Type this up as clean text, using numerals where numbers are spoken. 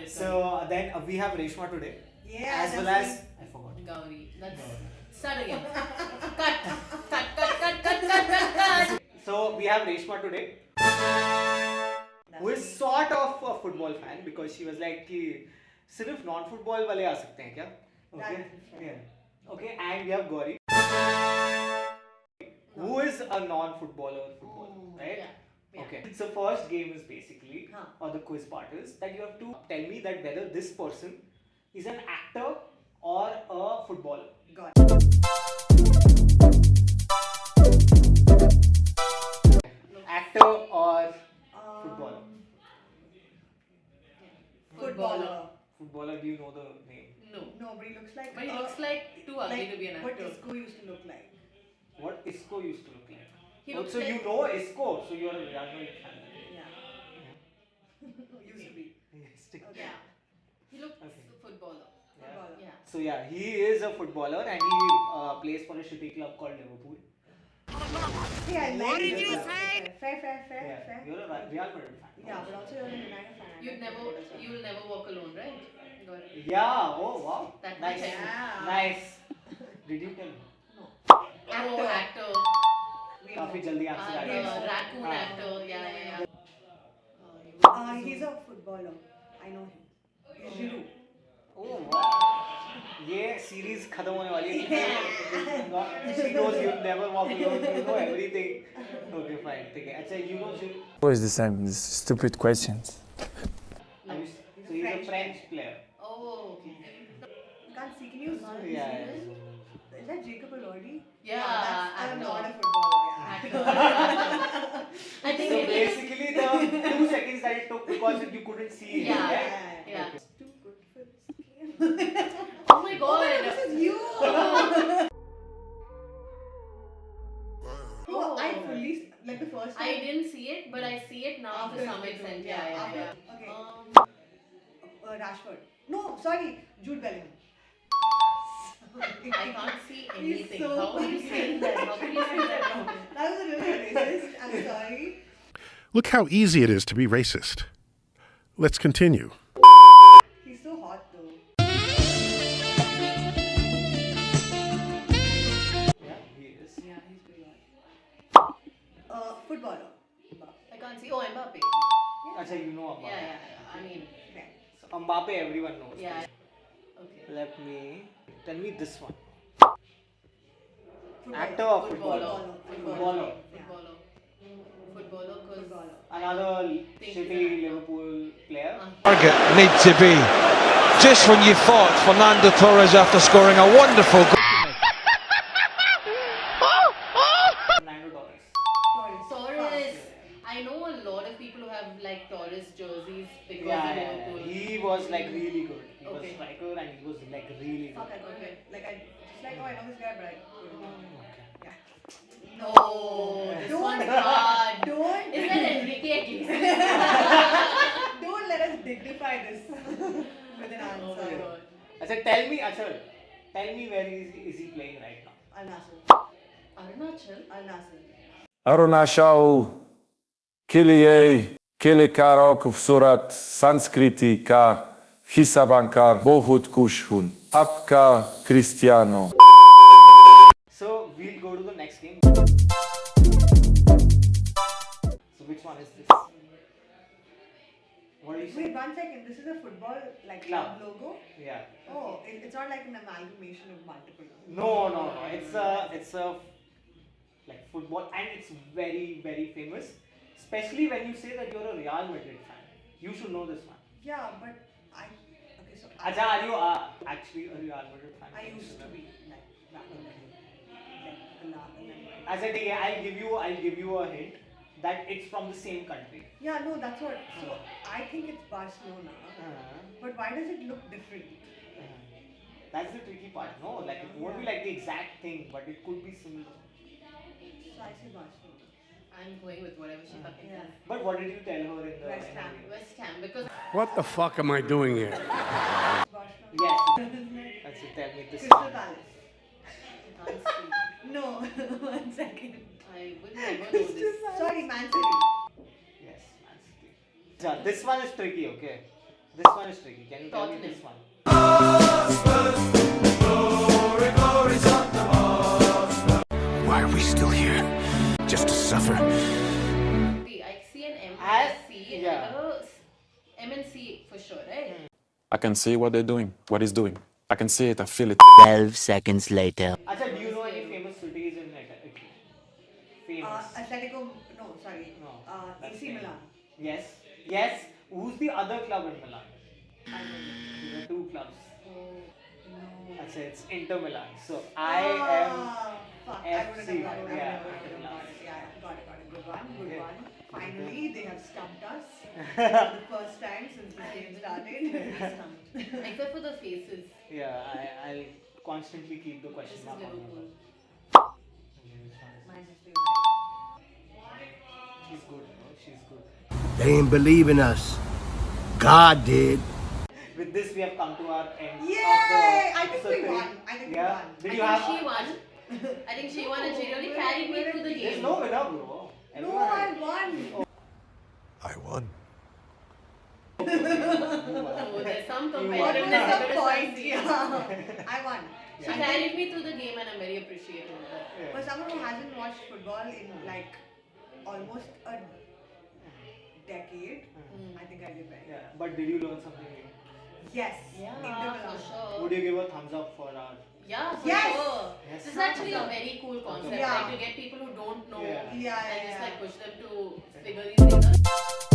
So then we have Reshma today. Yeah, As well as I forgot. Gauri. That's Gauri. start again. cut. So we have Reshma today, who is sort of a football fan because she was like कि सिर्फ non football वाले आ सकते हैं क्या? Okay. Yeah. Okay. And we have Gauri, who is a non-footballer, right? Yeah. Okay. So first game is basically, or the quiz part is that you have to tell me that whether this person is an actor or a footballer. Got it. Actor or footballer. Footballer. Footballer. Do you know the name? No. No, but he looks like. But he looks like too ugly to be an actor. What Isco used to look like. What Isco used to look like? He looks So like, you know Isco, so you are a Real Madrid fan. Yeah. Used to be. Yes. Okay. yeah. He looks Okay. footballer. Footballer. Yeah. So yeah, he is a footballer and he plays for a shitty club called Liverpool. Hey, I like What did Liverpool. you say? Fair. You're a Real Madrid fan. Yeah, but also you're a United fan. I like Liverpool as well. You'll never walk alone, right? Got it. Yeah. Oh wow. That Nice. much I know. Nice. Did you tell me? Oh, actor. काफी जल्दी answer आ गया. Raccoon हाँ. actor. Yeah. He's a footballer. I know him. He's Giroud. Oh wow. ये series खत्म होने वाली है. She knows you never walk alone. You know everything. Okay, fine. ठीक है. अच्छा, you know Giroud. Always the same, these stupid questions. So he's a French player. Oh, okay. You can't see. Can you zoom? Yeah. Is that Jacob Elordi? Yeah, I'm actor. not a footballer. Yeah. Actor. I think So it is. basically the 2 seconds that it took because you couldn't see him. Yeah. right? Yeah. It's too good for this game. Oh my god. This is you. Oh, I fully like the first time. I didn't see it, but I see it now to some extent. Yeah. Okay. Um, Rashford. No, sorry, Jude Bellingham. I can't see He's anything. so How are you funny. saying that? How can you say that? That was a little racist. I'm sorry. Look how easy it is to be racist. Let's continue. He's so hot though. Yeah, he is. Yeah, he's pretty hot. Footballer. I can't see. Oh, Mbappe. Acha, you know Mbappe. Yeah. I mean, So Mbappe everyone knows. yeah. Okay. Let me tell me this one. Footballer. Actor or Footballer. Footballer. Footballer, because Footballer. Another Think shitty he's an Liverpool player. Target need to be just when you thought Fernando Torres after scoring a wonderful goal. Fernando Torres. Torres. I know a lot of people who have like Torres jerseys because Yeah, of yeah, Liverpool. he was like really good. He was Okay. striker and he was like really good. Fuck, I got it. Like I just like, oh, I know this guy, but I couldn't. Okay. Yeah. No, this Don't- one's hard. Don't. Is that Enrique at least? Don't let us dignify this with an answer. Oh my god. Acha, tell me where is he playing right now? Al Nassr. Arunachal? Al Nassr. Arunashau Kilie Kilikaro Surat Sanskriti Ka Hisabankar Bohut Kushhun Apka Cristiano. So we'll go to the next game. So which one is this? What do you Wait, say? 1 second. This is a football like Club. club logo. Yeah. Oh, it's not like an amalgamation of multiple. No. It's a like football and it's very very famous. Especially when you say that you're a Real Madrid fan. You should know this one. Yeah, but okay, so Acha, are you actually a Real Madrid fan? I used to be like back in the day. Like a lot and then Acha, ठीक है, I'll give you a hint that it's from the same country. yeah, no, that's what. So I think it's Barcelona. But why does it look different? That's the tricky part, no? Like it won't be like the exact thing, but it could be similar. So I say Barcelona. I'm going with whatever she fucking Yeah. says. But what did you tell her in the West Ham. interview? West Ham, because What the fuck am I doing here? Barcelona. Yes. Crystal That's it. Tell me this. Palace. I can't see. No, 1 second. I would never know this. Sorry, Man City. Yes, Man City. Yeah, this one is tricky, okay? This one is tricky. Can you tell me Tottenham. this one? Why are we still here? Just to suffer? See, I see an MSC yeah. and a MNC for sure, right? I can see what they're doing, what he's doing. I can see it, I feel it. 12 seconds later. Acha, do you know any famous cities in Italy? Famous. Atletico, no, sorry. No, that's AC famous. Milan. Yes. Yes. Who's the other club in Milan? I don't know. There are two clubs. No. Acha, it's Inter Milan. So I am. Fuck, I wouldn't FC, have got it. yeah. I wouldn't have got it. Yeah, got it. Good one, good Okay. one. Finally, they have stumped us. The first time since the game started. Stumped. Except for the faces. Yeah, I'll constantly keep the question This is mark on Liverpool. her. Manchester She's good, bro. She's good. They didn't believe in us. God did. With this, we have come to our end. Yay! Of the I think we episode won. three. I think we Yeah. won. Did I you think have? she won. I think she won and she really carried me through the There's game. no winner, bro. No, I won. I won. So there's some What competitiveness. was there the is point? some- Yeah. I won. She carried me through the game and I'm very appreciative of that. For someone who hasn't watched football in like almost a decade, I think I did very well. Yeah, but did you learn something new? Yes. Yeah, Inter for Milan. sure. Would you give a thumbs up for our? Yeah, for Yes! sure. Yes. This is actually a very cool concept. Yeah. Like to get people who don't know Yeah. Yeah, and just yeah. like push them to figure these things out.